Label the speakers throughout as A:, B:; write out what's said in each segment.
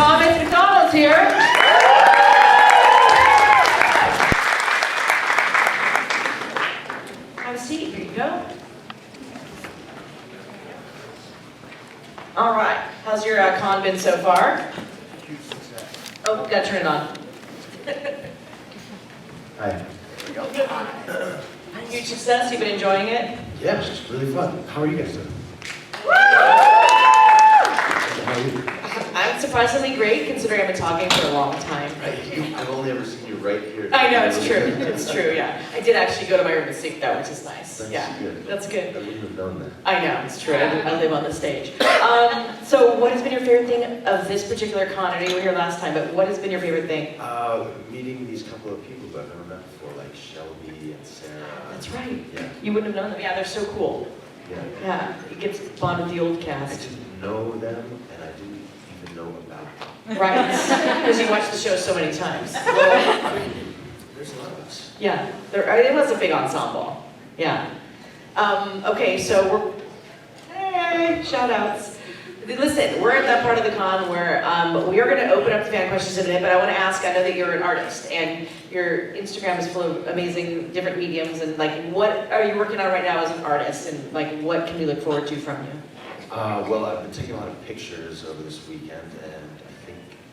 A: Thomas McDonell's here. Have a seat, here you go. All right, how's your con been so far? Oh, gotta turn it on.
B: Hi.
A: Huge success, you've been enjoying it?
B: Yeah, it's really fun. How are you guys doing? How are you?
A: I'm surprisingly great considering I've been talking for a long time.
B: Right, I've only ever seen you right here.
A: I know, it's true. It's true, yeah. I did actually go to my room and sleep though, which is nice.
B: That's
A: Yeah,
B: good.
A: that's good.
B: I wouldn't have known that.
A: I know, it's true. I live on the stage. So what has been your favorite thing of this particular con? I know you were here last time, but what has been your favorite thing?
B: Meeting these couple of people that I've never met before, like Shelby and Sarah.
A: That's right.
B: Yeah.
A: You wouldn't have known them. Yeah, they're so cool.
B: Yeah.
A: Yeah, it gets bond with the old
B: I
A: cast.
B: didn't know them, and I didn't even know about them.
A: Right, because you watched the show so many times.
B: I mean, there's a lot of us.
A: Yeah, it was a big ensemble. Yeah. Okay, so hey, shout outs. Listen, we're at that part of the con where we are going to open up to fan questions in a minute, but I want to ask, I know that you're an artist and your Instagram is full of amazing different mediums, and like, what are you working on right now as an artist, and like, what can we look forward to from you?
B: Well, I've been taking a lot of pictures over this weekend, and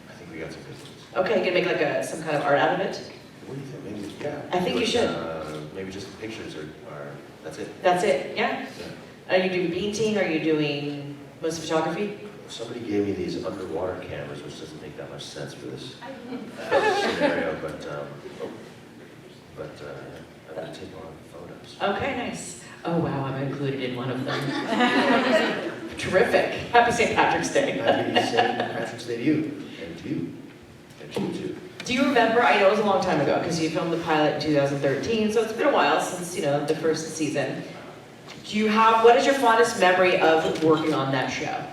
B: I think we got some good ones.
A: Okay, can you make like some kind of art out of it?
B: What do you think? Maybe, yeah.
A: I think you should.
B: Maybe just the pictures are that's it.
A: That's it, yeah?
B: Yeah.
A: Are you doing painting? Are you doing most photography?
B: Somebody gave me these underwater cameras, which doesn't make that much sense for this scenario, but I've been taking a lot of photos.
A: Okay, nice. Oh wow, I'm included in one of them. Terrific. Happy St. Patrick's Day.
B: Happy St. Patrick's Day to you, and to you, and to you too.
A: Do you remember, I know it was a long time ago, because you filmed the pilot in 2013, so it's been a while since, the first season. What is your fondest memory of working on that show?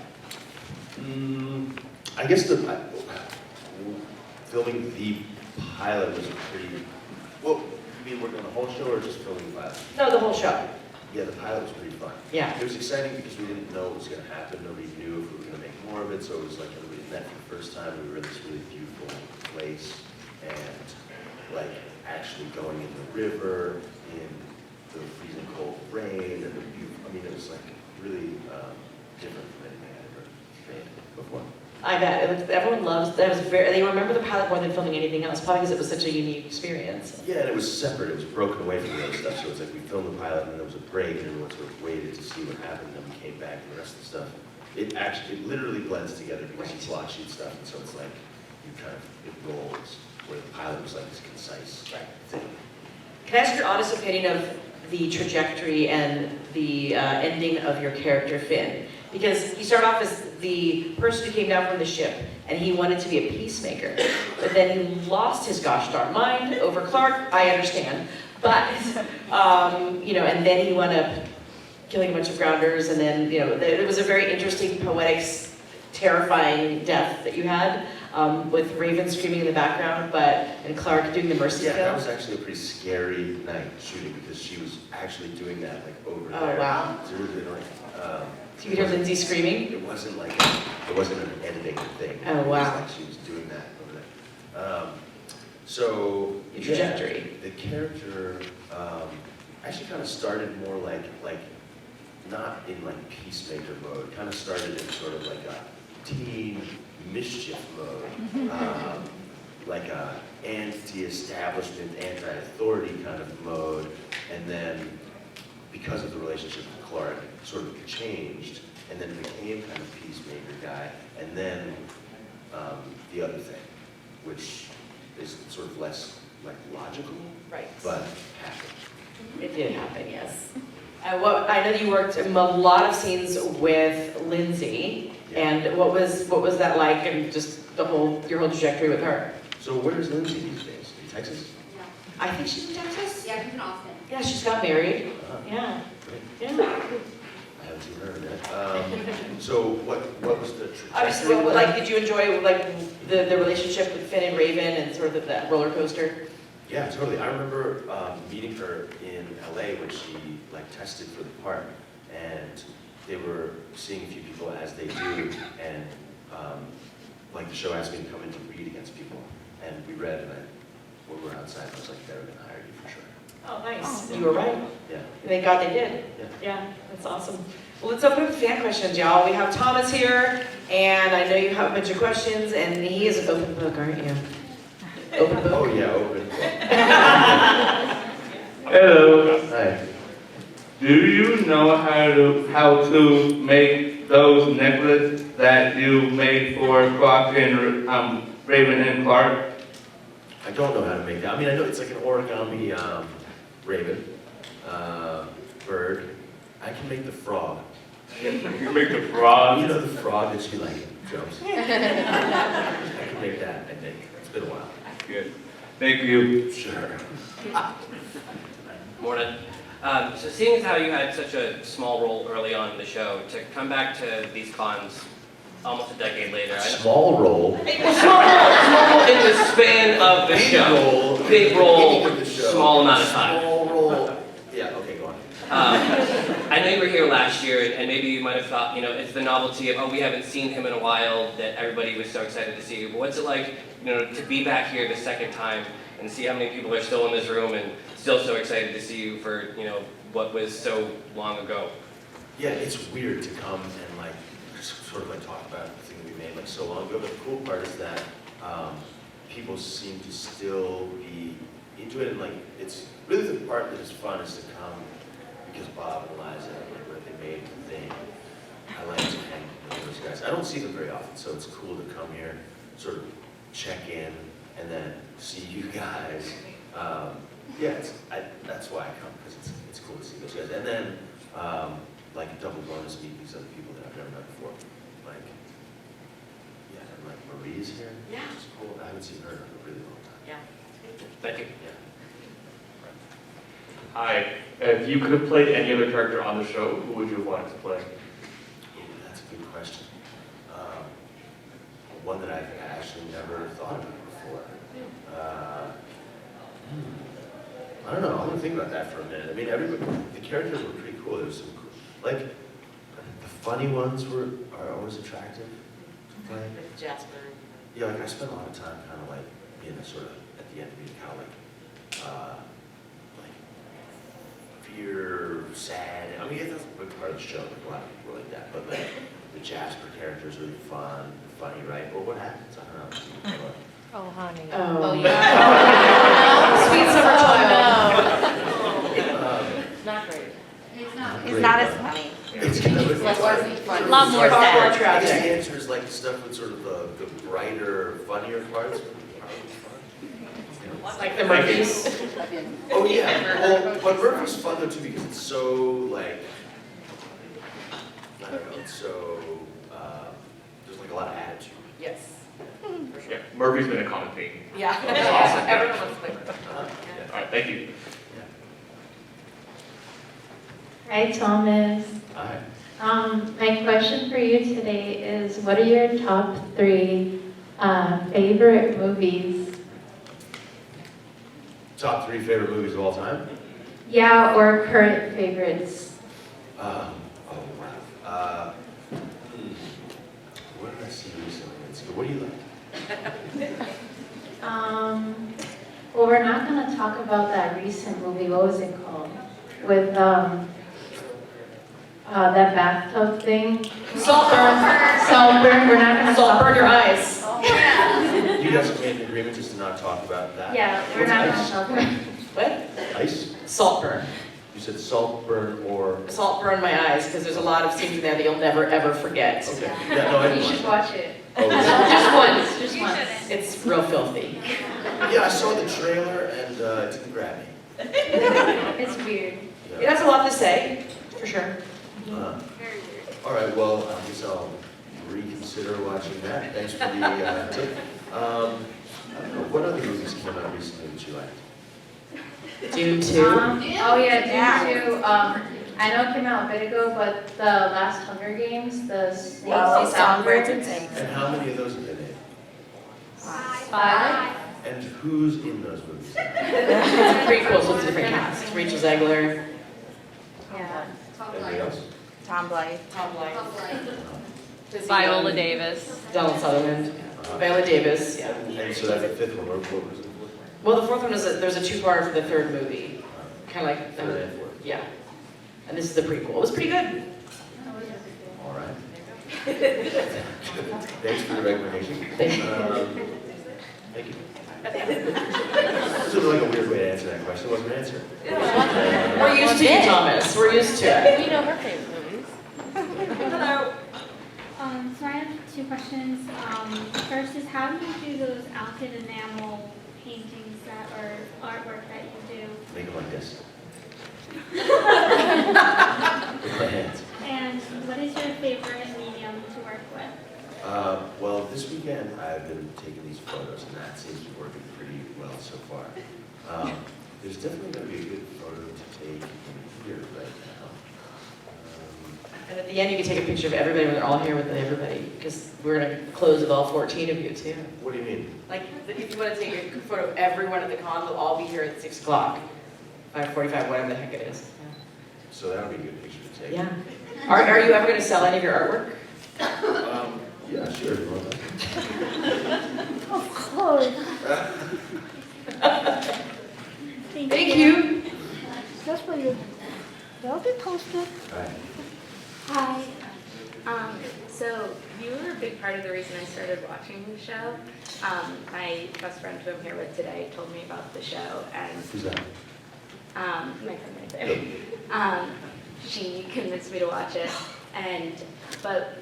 B: I guess filming the pilot was pretty, well, you mean working on the whole show or just filming the pilot?
A: No, the whole show.
B: Yeah, the pilot was pretty fun.
A: Yeah.
B: It was exciting because we didn't know what was going to happen. Nobody knew if we were going to make more of it, so it was like everybody met for the first time. We were in this really beautiful place, and like actually going in the river, in the freezing cold rain, and the beautiful, it was like really different from anything I'd ever made before.
A: I bet. Everyone loves, they remember the pilot more than filming anything else, probably because it was such a unique experience.
B: Yeah, and it was separate. It was broken away from the other stuff. So it's like we filmed the pilot, and then there was a break, and everyone sort of waited to see what happened, and then we came back, and the rest of the stuff. It literally blends together because it's plot sheet stuff, and so it's like it rolls. Where the pilot was like this concise thing.
A: Can I ask your honest opinion of the trajectory and the ending of your character Finn? Because you start off as the person who came down from the ship, and he wanted to be a peacemaker, but then he lost his gosh darn mind over Clark. I understand, but and then he wound up killing a bunch of grounders, and then it was a very interesting, poetic, terrifying death that you had. With Raven screaming in the background, and Clark doing the mercy kill.
B: Yeah, that was actually a pretty scary night shooting because she was actually doing that like over there.
A: Oh wow!
B: It was really annoying.
A: So you could hear Lindsay screaming.
B: It wasn't an editing thing.
A: Oh wow!
B: It was like she was doing that over there. So
A: the trajectory.
B: The character actually kind of started more like not in like peacemaker mode. Kind of started in sort of like a teen mischief mode, like a anti-establishment, anti-authority kind of mode, and then because of the relationship with Clark, sort of changed, and then became kind of peacemaker guy, and then the other thing, which is sort of less like logical,
A: right? But
B: happened.
A: It did happen, yes. I know that you worked in a lot of scenes with Lindsay. Yeah. And what was that like, and just your whole trajectory with her?
B: So where's Lindsay these days? In Texas?
C: Yeah.
A: I think she's in Texas.
C: Yeah, she's in Austin.
A: Yeah, she's got married. Yeah.
B: Great.
A: Yeah.
B: I haven't seen her yet. So what was the
A: trajectory? Did you enjoy the relationship with Finn and Raven and sort of that roller coaster?
B: Yeah, totally. I remember meeting her in LA when she tested for the part, and they were seeing a few people as they do, and like the show asked me to come in to read against people, and we read, and when we were outside, I was like, they're gonna hire you for sure.
A: Oh, nice. You were right.
B: Yeah.
A: Thank God they did. Yeah, that's awesome. Well, let's open up the fan questions, y'all. We have Thomas here, and I know you have a bunch of questions, and he is an open book, aren't you? Open book?
B: Oh, yeah, open.
C: Hello.
B: Hi.
C: Do you know how to make those necklaces that you made for Clark and Raven and Clark?
B: I don't know how to make that. I mean, I know it's like an origami raven, bird. I can make the frog.
C: You make the frog.
B: You know the frog that she like jumps? I can make that, I think. It's been a while.
C: Good. Thank you.
B: Sure.
D: Morning. So seeing as how you had such a small role early on in the show, to come back to these cons almost a decade later,
B: Small role.
D: small in the span of the show, big role, small amount of time.
B: Small role. Yeah, okay, go on.
D: I know you were here last year, and maybe you might have thought, it's the novelty of, oh, we haven't seen him in a while, that everybody was so excited to see you. But what's it like, to be back here the second time and see how many people are still in this room and still so excited to see you for, what was so long ago?
B: Yeah, it's weird to come and like sort of like talk about the thing we made like so long ago. But the cool part is that people seem to still be into it, and like it's really the part that is fun is to come because Bob and Eliza, like they made the thing. I like to hang with those guys. I don't see them very often, so it's cool to come here, sort of check in, and then see you guys. Yeah, that's why I come, because it's cool to see those guys. And then, like, double bonus meet these other people that I've never met before. Like, yeah, and like Marie's here.
A: Yeah.
B: Which is cool. I haven't seen her in a really long time.
A: Yeah.
D: Thank you.
B: Yeah.
E: Hi. If you could have played any other character on the show, who would you have wanted to play?
B: Ooh, that's a good question. One that I've actually never thought about before. I don't know. I'm gonna think about that for a minute. I mean, the characters were pretty cool. There was some cool, like the funny ones are always attractive to play.
A: With Jasper.
B: Yeah, like I spent a lot of time kind of like being sort of at the end being kind of like fear, sad. I mean, that's a big part of the show. Like a lot of people were like that. But like the Jasper character is really fun, funny, right? Well, what happens? I don't know.
F: Oh, honey.
A: Oh,
F: yeah.
A: Sweet summer child.
F: Not great.
B: It's
F: not as funny.
B: It's kind of
F: A lot more
A: Far more
F: sad.
B: I guess
A: tragic.
B: the answer is like stuff with sort of the brighter, funnier parts.
A: Like the Murphys.
B: Oh yeah. Well, but Murphy's fun though too because it's so like I don't know. It's so there's like a lot of attitude.
A: Yes.
E: Yeah, Murphy's been a common theme.
A: Yeah.
E: That's awesome.
A: Everyone wants to play.
E: All right, thank you.
G: Hi, Thomas.
B: Hi.
G: My question for you today is, what are your top 3 favorite movies?
B: Top 3 favorite movies of all time?
G: Yeah, or current favorites?
B: Oh wow. What did I see recently? What do you like?
G: Well, we're not going to talk about that recent movie. What was it called? With that bathtub thing.
A: Saltburn.
G: Saltburn. We're not going to
A: Saltburn your eyes.
B: You guys came to agreement just to not talk about that?
G: Yeah, we're
B: What's
G: not going to
B: ice?
G: talk about
A: What?
B: Ice?
A: Saltburn.
B: You said saltburn or...
A: Saltburn my eyes, because there's a lot of scenes in there that you'll never ever forget.
B: Okay. Yeah, no, I
G: You
B: didn't
G: should
B: watch
G: watch it.
B: it. Oh, really?
A: Just once.
G: Just once.
A: It's real filthy.
B: Yeah, I saw the trailer and it didn't grab me.
G: It's weird.
A: It has a lot to say, for sure.
B: All right, well, I guess I'll reconsider watching that. Thanks for the tip. I don't know, what other movies came out recently that you liked?
A: Dune 2.
G: Oh yeah, Dune 2. I know it came out a bit ago, but the last Hunger Games, the
A: Oh,
G: Songbirds.
B: And how many of those have been made?
G: 5.
B: And who's in those movies?
A: It's a prequel, so it's a different cast. Rachel Zegler.
G: Yeah.
B: Anybody else?
F: Tom Blythe.
A: Tom Blythe.
F: Viola Davis.
A: Donald Sutherland. Viola Davis, yeah.
B: And so that's the fifth one, or what was it?
A: Well, the fourth one is, there's a two-parter for the third movie. Kind of like,
B: Third and fourth.
A: yeah. And this is the prequel. It was pretty good.
B: All right. Thanks for the recommendation.
A: Thank you.
B: Thank you. This was like a weird way to answer that question. It wasn't an answer.
A: We're used to you, Thomas. We're used to it.
F: We know her favorite movies.
A: Hello.
H: So I have two questions. First is, how do you do those alkyd enamel paintings that are artwork that you do?
B: Make it like this. With my hands.
H: And what is your favorite medium to work with?
B: Well, this weekend I've been taking these photos, and that seems to be working pretty well so far. There's definitely going to be a good photo to take in here right now.
A: And at the end, you can take a picture of everybody when they're all here with everybody, because we're going to close with all 14 of you, too.
B: What do you mean?
A: Like, if you want to take a photo of everyone at the con, they'll all be here at 6 o'clock, 5:45, whatever the heck it is.
B: So that would be a good picture to take.
A: Yeah. Are you ever going to sell any of your artwork?
B: Yeah, sure. If you want that.
H: Of course.
A: Thank you.
H: Just for you. They'll be posted.
B: All right.
I: Hi. So you were a big part of the reason I started watching the show. My best friend who I'm here with today told me about the show, and
B: Who's that?
I: my friend right there. She convinced me to watch it, but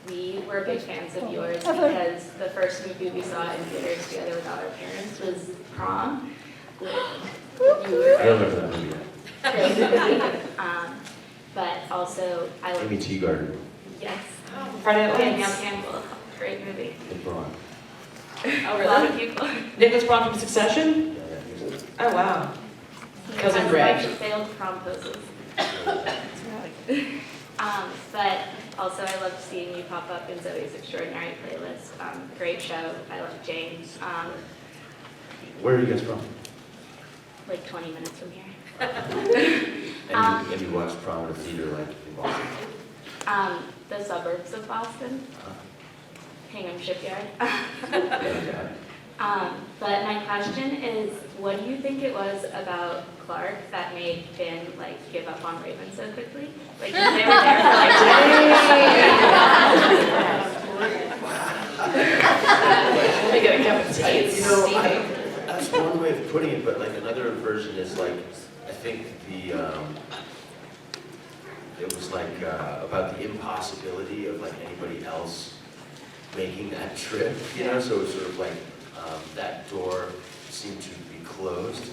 I: we were big fans of yours because the first movie we saw in theaters together with all our parents was Prom. You were
B: I don't remember that movie yet.
I: but also I love
B: Amy Teagarden
I: yes.
A: Friday Night
I: Danielle
A: Lights.
I: Campbell, great movie.
B: and Braun.
A: Oh,
I: A lot of
A: really?
I: people.
A: Nicholas Braun from Succession?
B: Yeah, yeah.
A: Oh, wow. Cousin
I: Has a
A: Greg.
I: bunch of failed prom poses. But also I loved seeing you pop up in Zoe's Extraordinary Playlist. Great show. I love James.
B: Where are you guys from?
I: Like 20 minutes from here.
B: And you watched Prom at a theater like in Boston?
I: The suburbs of Boston, Hingham Shipyard.
B: Okay.
I: But my question is, what do you think it was about Clark that made Finn like give up on Raven so quickly? Like they were there for like 10
A: Let me get a cup of tea. It's
B: You know,
A: steaming.
B: that's one way of putting it, but like another version is like, I think it was like about the impossibility of like anybody else making that trip, you know? So it was sort of like that door seemed to be closed,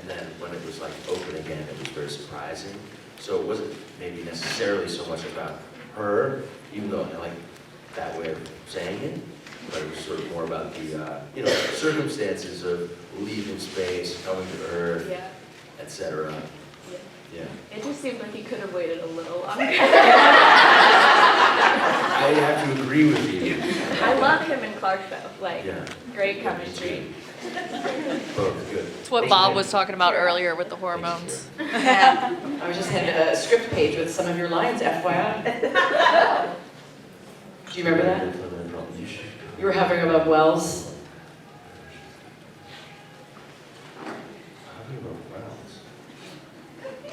B: and then when it was like open again, it was very surprising. So it wasn't maybe necessarily so much about her, even though I like that way of saying it, but it was sort of more about the circumstances of leaving space, coming to Earth,
I: Yeah.
B: etc.
I: Yeah.
B: Yeah.
I: It just seemed like he could have waited a little longer.
B: I have to agree with you.
I: I love him and Clark though. Like,
B: Yeah.
I: great chemistry.
B: Both good.
F: It's what Bob was talking about earlier with the hormones.
I: Yeah.
A: I was just handed a script page with some of your lines, FYI. Do you remember that? You were hovering above wells.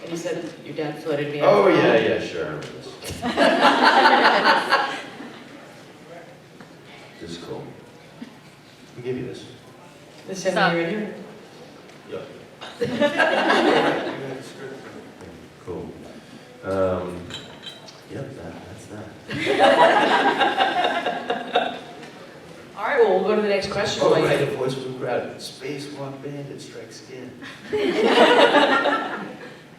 A: And you said your dad floated me.
B: Oh,
A: up.
B: yeah, sure, I remember this. This is cool. Who gave you this?
A: This young man right here.
B: Yeah. Cool. Yep, that's that.
A: All right, well, we'll go to the next question.
B: Oh,
A: while you-
B: right, the voice from the crowd. Spacewalk Bandit strikes again.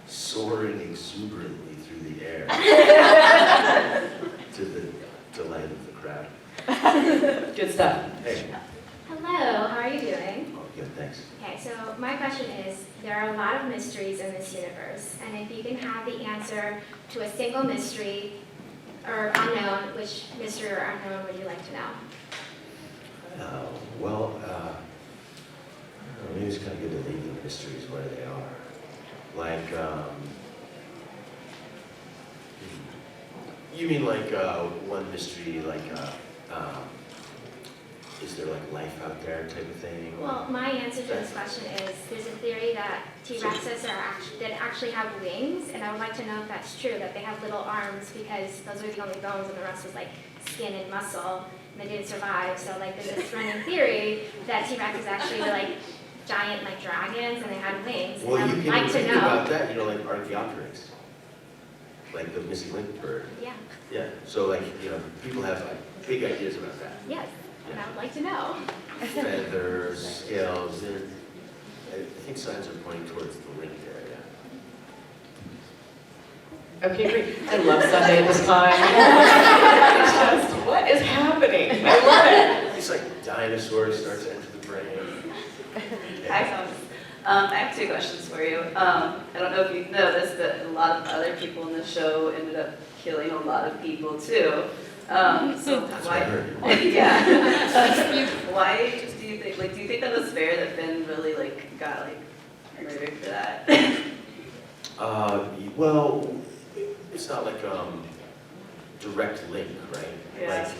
B: Soaring exuberantly through the air. To the delight of the crowd.
A: Good stuff.
B: Hey.
J: Hello, how are you doing?
B: Oh, good, thanks.
J: Okay, so my question is, there are a lot of mysteries in this universe, and if you can have the answer to a single mystery or unknown, which mystery or unknown would you like to know?
B: Well, I don't know, maybe it's kind of good to leave the mysteries where they are. Like, you mean like one mystery, like is there like life out there type of thing?
J: Well, my answer to this question is, there's a theory that T-Rexes that actually have wings, and I would like to know if that's true, that they have little arms, because those are the only bones and the rest was like skin and muscle, and they didn't survive. So like there's this running theory that T-Rexes actually were like giant like dragons and they had wings.
B: Well,
J: and I
B: you
J: would
B: can
J: like to
B: think
J: know.
B: about that, you know, like Archaeopteryx, like the missing link bird.
J: Yeah,
B: Yeah, so like, you know, people have like big ideas about that.
J: yes, and I would like to know.
B: Feathers, scales, and I think signs are pointing towards the link there, yeah.
A: Okay, great. I love Sunday at this time. It's just, what is happening? I love it.
B: It's like dinosaurs start to enter the brain.
K: Hi, Thomas. I have 2 questions for you. I don't know if you've noticed, but a lot of other people in the show ended up killing a lot of people too. So
B: That's
K: why?
B: what I heard.
K: Yeah. Why do you think? Like, do you think that was fair that Finn really like got like murdered for that?
B: Well, it's not like direct link, right?
K: Yeah.
B: Like,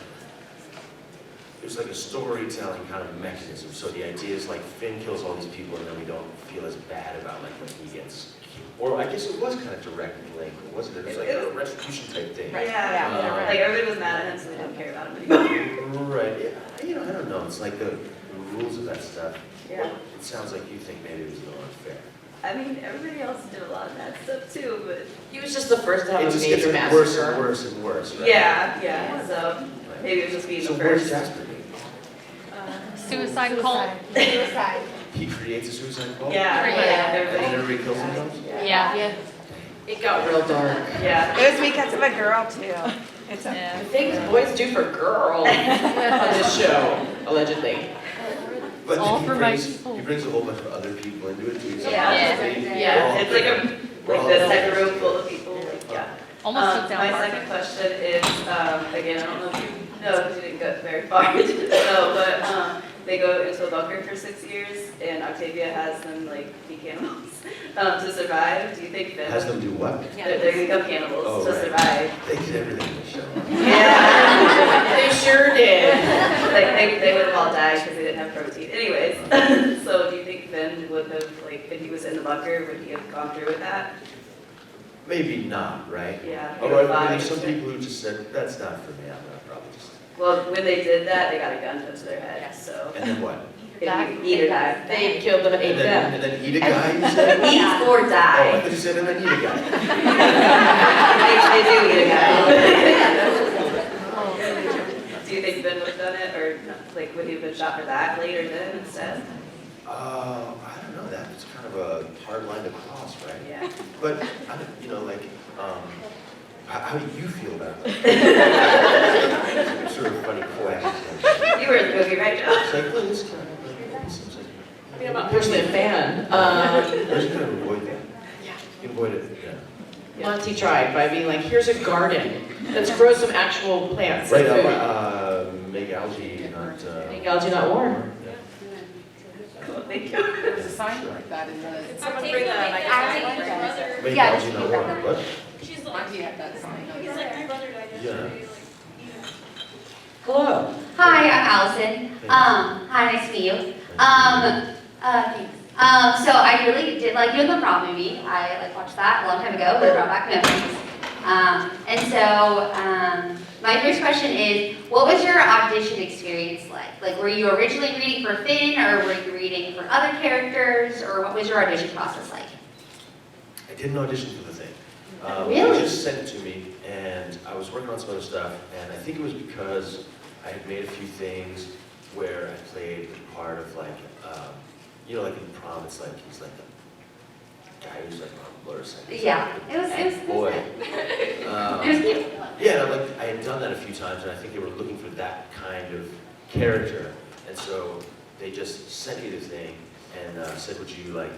B: it's like a storytelling kind of mechanism. So the idea is like Finn kills all these people, and then we don't feel as bad about like when he gets. Or I guess it was kind of direct link, wasn't it? It was like a retribution type thing.
K: Yeah. Like everybody was mad at him, so they don't care about him anymore.
B: Right. Yeah. You know, I don't know. It's like the rules of that stuff.
K: Yeah.
B: It sounds like you think maybe it was a little unfair.
K: I mean, everybody else did a lot of bad stuff too, but
A: He was just the first to have
B: It
A: a
B: just
A: major
B: gets worse and
A: massacre.
B: worse and worse, right?
K: yeah. So maybe it was just being
B: So
K: the
B: where's
K: first.
B: Jasper?
F: Suicide cult.
J: Suicide.
B: He creates a suicide cult?
K: Yeah.
B: And then
K: Everybody.
B: everybody kills themselves?
F: Yeah.
A: It got real dark.
K: Yeah.
L: It was because of a girl too. It's
A: The
L: a,
A: things boys do for girls on this show, allegedly.
B: But
F: All
B: he
F: for my
B: brings,
F: people.
B: he brings a whole bunch of other people into it too. So
K: Yeah.
B: basically,
K: Yeah.
B: we're all
K: It's like
B: there. We're all
K: this
B: there.
K: type of room full of people. Like, yeah.
F: Almost took down
K: My
F: Parker.
K: second question is, again, I don't know if you know because you didn't go very far but they go into a bunker for 6 years, and Octavia has them like be cannibals to survive. Do you think Finn?
B: Has them do what?
K: They become cannibals
B: Oh,
K: to
B: right.
K: survive.
B: They did everything in the show.
K: Yeah.
A: They sure did.
K: Like they would have all died because they didn't have protein. Anyways, so do you think Finn would have, like, if he was in the bunker, would he have gone through with that?
B: Maybe not, right?
K: Yeah.
B: Although I mean, there's some people who just said, that's not for me, I'm gonna probably just.
K: Well, when they did that, they got a gun put to their head, so.
B: And then what?
K: If you eat or die.
A: They killed them and ate them.
B: And then eat a guy, you said?
K: Eat or
B: Oh, I
K: die.
B: thought you said and then eat a guy.
K: They do eat a guy. Do you think Ben would have done it, or like would he have been shot for that later then instead?
B: I don't know, that's kind of a hard line to cross, right?
K: Yeah.
B: But, I don't, you know, like, how do you feel about it? It's sort of a funny question.
K: You were in the movie, right, Joe?
B: It's like, well, this kind of, it seems like.
A: I mean, I'm not personally a fan.
B: I just kind of avoid that. You can avoid it, yeah.
A: Monty tried by being like, here's a garden. Let's grow some actual plants.
B: Right,
A: and food.
B: make algae not,
A: Make algae not warm.
K: Cool, thank you.
L: there's a sign like that in the.
J: Someone bring the microphone.
B: Make
G: Yeah,
B: algae not warm, what?
H: She's
L: Why
H: like,
L: do you have that sign?
H: he's like, my brother died yesterday. Like,
A: Hello.
M: Hi, I'm Allison. Hi, nice to meet you. Thanks. So I really did like you in the prom movie. I like watched that a long time ago. We brought back memories. My first question is, what was your audition experience like? Like, were you originally reading for Finn, or were you reading for other characters, or what was your audition process like?
B: I didn't audition for the thing.
M: Really?
B: They just sent it to me, and I was working on some other stuff, and I think it was because I had made a few things where I played the part of like, you know, like in prom, it's like, he's like a guy who's like on motorcycles.
M: Yeah, it was
B: Boy.
M: it was cute.
B: Yeah, and I had done that a few times, and I think they were looking for that kind of character, and so they just sent me the thing and said, would you like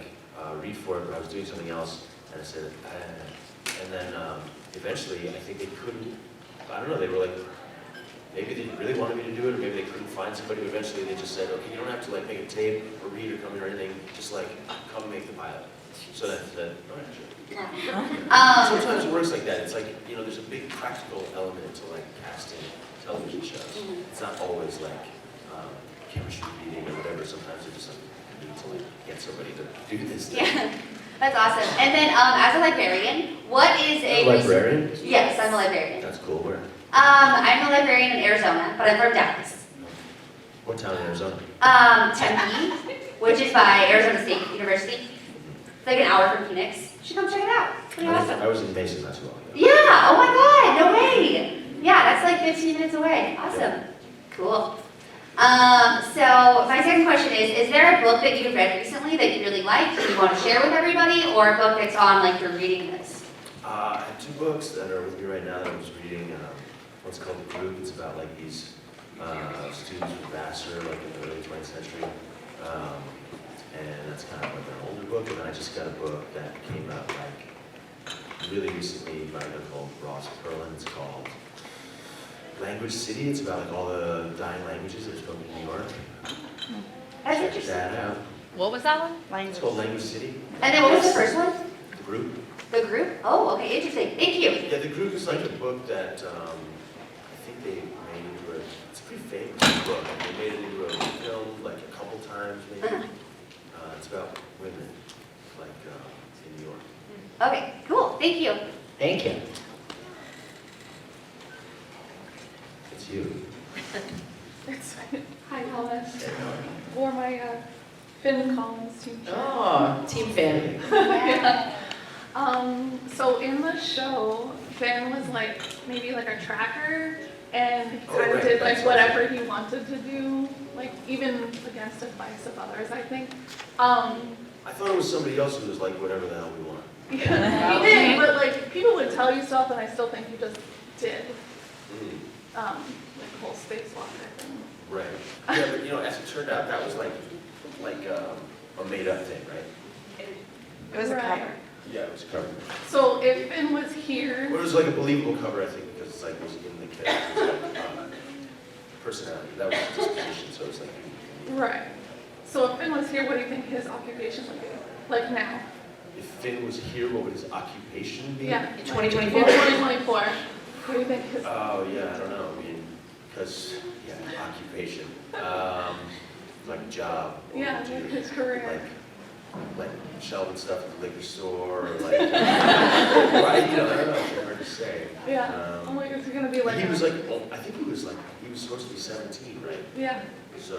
B: read for it, but I was doing something else, and I said, and then eventually, I think they couldn't, I don't know, they were like, maybe they really wanted me to do it, or maybe they couldn't find somebody, but eventually they just said, okay, you don't have to like make a tape or read or come here or anything, just like come make the pilot. So that's that, all right, sure. Sometimes it works like that. It's like, you know, there's a big practical element to like casting television shows. It's not always like chemistry reading or whatever, sometimes I just like, need to like get somebody to do this.
M: Yeah, that's awesome. And then, as a librarian, what is a
B: Librarian?
M: Yes, I'm a librarian.
B: That's cool. Where?
M: I'm a librarian in Arizona, but I'm from Dallas.
B: What town in Arizona?
M: Tempe, which is by Arizona State University. It's like an hour from Phoenix. You should come check it out. It's pretty awesome.
B: I was in Mason not too long ago.
M: Yeah, oh my god, no way. Yeah, that's like 15 minutes away. Awesome. Cool. So my second question is there a book that you've read recently that you really liked and you want to share with everybody, or a book that's on like your reading list?
B: I have two books that are with me right now that I was reading. One's called The Group. It's about like these students from Vassar, like in the early 20th century. And that's kind of like an older book. And then I just got a book that came out like really recently by a guy called Ross Perlin. It's called Language City. It's about like all the dying languages that are spoken in New York.
M: That's
B: Check
M: interesting.
B: that out.
F: What was that one?
B: It's called Language City.
M: And then what was the first one?
B: The Group.
M: The Group? Oh, okay, interesting. Thank you.
B: Yeah, The Group is like a book that I think they made into a, it's a pretty famous book. They made it into a film like a couple times maybe. It's about women, like in New York.
M: Okay, cool. Thank you.
A: Thank you.
B: It's you.
N: Hi, Thomas. Or my Finn Collins team.
A: Oh, Team Finn.
N: Yeah. So in the show, Finn was like maybe like a tracker, and he kind of did like whatever he wanted to do, like even against advice of others, I think.
B: I thought it was somebody else who was like whatever the hell we want.
N: Yeah, he did, but like people would tell you stuff, and I still think he just did. Like the whole spacewalker thing.
B: Right. Yeah, but you know, as it turned out, that was like a made-up thing, right?
L: It was a cover.
B: Yeah, it was a cover.
N: So if Finn was here,
B: Well, it was like a believable cover, I think, because it's like it was in the character's like, personality. That was his disposition, so it's like.
N: right. So if Finn was here, what do you think his occupation would be? Like now?
B: If Finn was here, what would his occupation be?
N: Yeah.
A: 2024?
N: 2024. What do you think his?
B: Oh, yeah, I don't know. I mean, because, yeah, occupation. Like job. What
N: Yeah,
B: would you do?
N: his career.
B: Like shelving stuff at the liquor store, or like, right, you know, I don't know, it's hard to say.
N: Yeah. I'm like, is he gonna be like?
B: He was like, well, I think he was supposed to be 17, right?
N: Yeah.
B: So,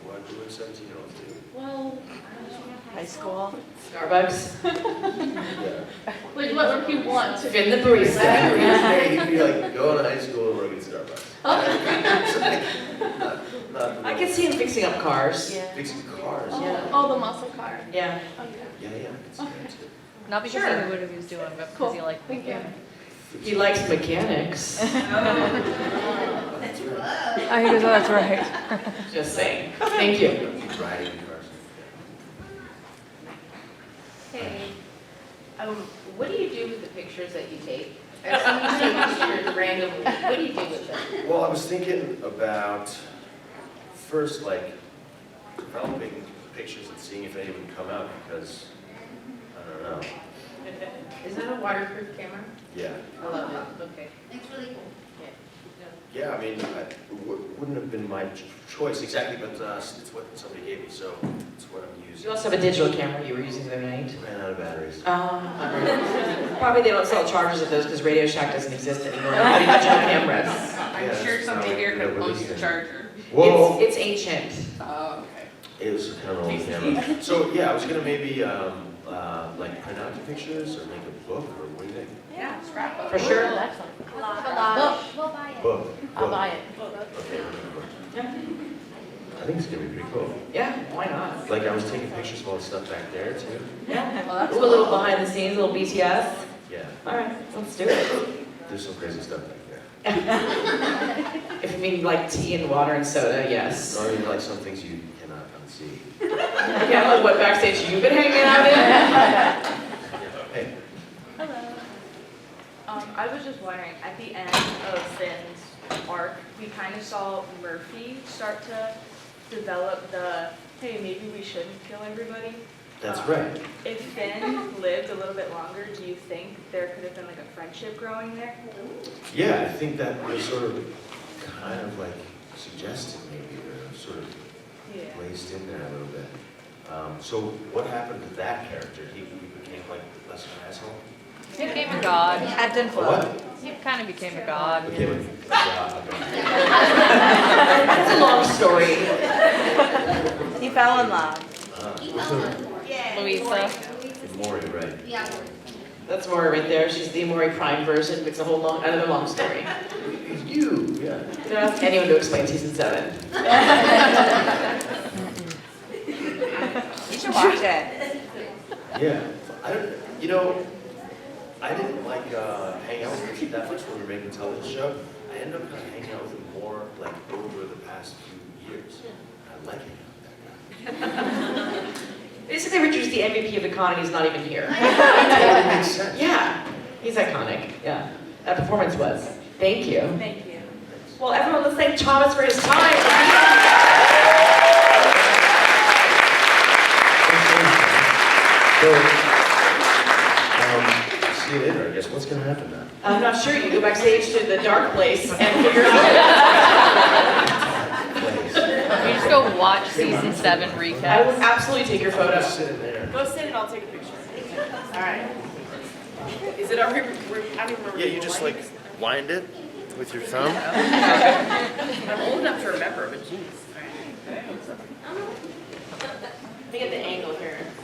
B: what do 17-year-olds do?
N: Well,
L: High school.
A: Starbucks.
B: Yeah.
N: like what would he want to?
A: Finn the barista.
B: Hey, he'd be like, go to high school and work at Starbucks. It's like, not
A: I can see him fixing up cars.
B: fixing cars.
A: Yeah.
N: Oh, the muscle car.
A: Yeah.
N: Okay.
B: Yeah, I can see that too.
F: Not because
A: Sure.
F: he knew what he was doing, but because
N: Cool.
F: he liked
N: Thank you.
A: He likes mechanics.
B: That's right.
F: I guess that's right.
A: Just saying. Thank you.
B: Riding cars.
O: Hey, what do you do with the pictures that you take? I've seen you take pictures randomly. What do you do with them?
B: Well, I was thinking about first, like, developing pictures and seeing if any would come out because, I don't know.
O: Is that a waterproof camera?
B: Yeah.
O: I love it. Okay.
M: It's really cool.
B: Yeah, I mean, it wouldn't have been my choice exactly, but it's what somebody gave me, so it's what I'm using.
A: You also have a digital camera you were using the other night.
B: Ran out of batteries.
A: Probably they don't sell chargers of those because Radio Shack doesn't exist anymore. They're digital cameras.
L: I'm sure somebody here could post the charger.
B: Whoa!
A: It's ancient.
L: Oh, okay.
B: It was kind of an old camera. So yeah, I was gonna maybe like print out the pictures or make a book or what do you think?
L: Yeah, scrapbook.
A: For sure.
J: Collage. We'll buy it.
B: Book.
F: I'll buy it.
B: Okay. I think it's gonna be pretty cool.
A: Yeah, why not?
B: Like I was taking pictures of all the stuff back there too.
A: Yeah. Ooh, a little behind the scenes, a little BTS.
B: Yeah.
A: All right, let's do it.
B: There's some crazy stuff back there.
A: If you mean like tea and water and soda, yes.
B: No, I mean like some things you cannot unsee.
A: Yeah, like what backstage you've been hanging out in?
B: Hey.
P: Hello. I was just wondering, at the end of Finn's arc, we kind of saw Murphy start to develop the, hey, maybe we shouldn't kill everybody.
B: That's right.
P: If Finn lived a little bit longer, do you think there could have been like a friendship growing there?
B: Yeah, I think that was sort of kind of like suggested maybe, or sort laced in there a little bit. So what happened to that character? He became like less of an asshole?
F: He became a god. Ebbed and flowed.
B: What?
F: He kind of became a god.
B: Became a god.
A: It's a long story.
L: He fell in love.
F: Louisa.
B: Maury, right?
M: Yeah.
A: That's Maury right there. She's the Maury Prime version. It's a whole another long story.
B: It's you, yeah.
A: You don't ask anyone to explain season 7.
L: You should watch it.
B: Yeah. I didn't like hang out with Richard that much when we were making a television show. I ended up kind of hanging out with him more like over the past few years. I like hanging out with that guy.
A: Basically, Richard's the MVP of the con and he's not even here.
B: Totally makes sense.
A: Yeah, he's iconic. Yeah, that performance was. Thank you.
L: Thank you.
A: Well, everyone, let's thank Thomas for his time.
B: So, see you later, I guess. What's going to happen now?
A: I'm not sure. You go backstage to the dark place and figure it out.
F: You just go watch season 7
A: I will
F: recap.
A: absolutely take your photo.
B: Just sit in there.
L: Go sit and I'll take a picture. All right. Is it already? I don't remember.
B: Yeah, you just like wind it with your thumb.
L: I'm old enough to remember, but geez.
A: Let me get the angle here.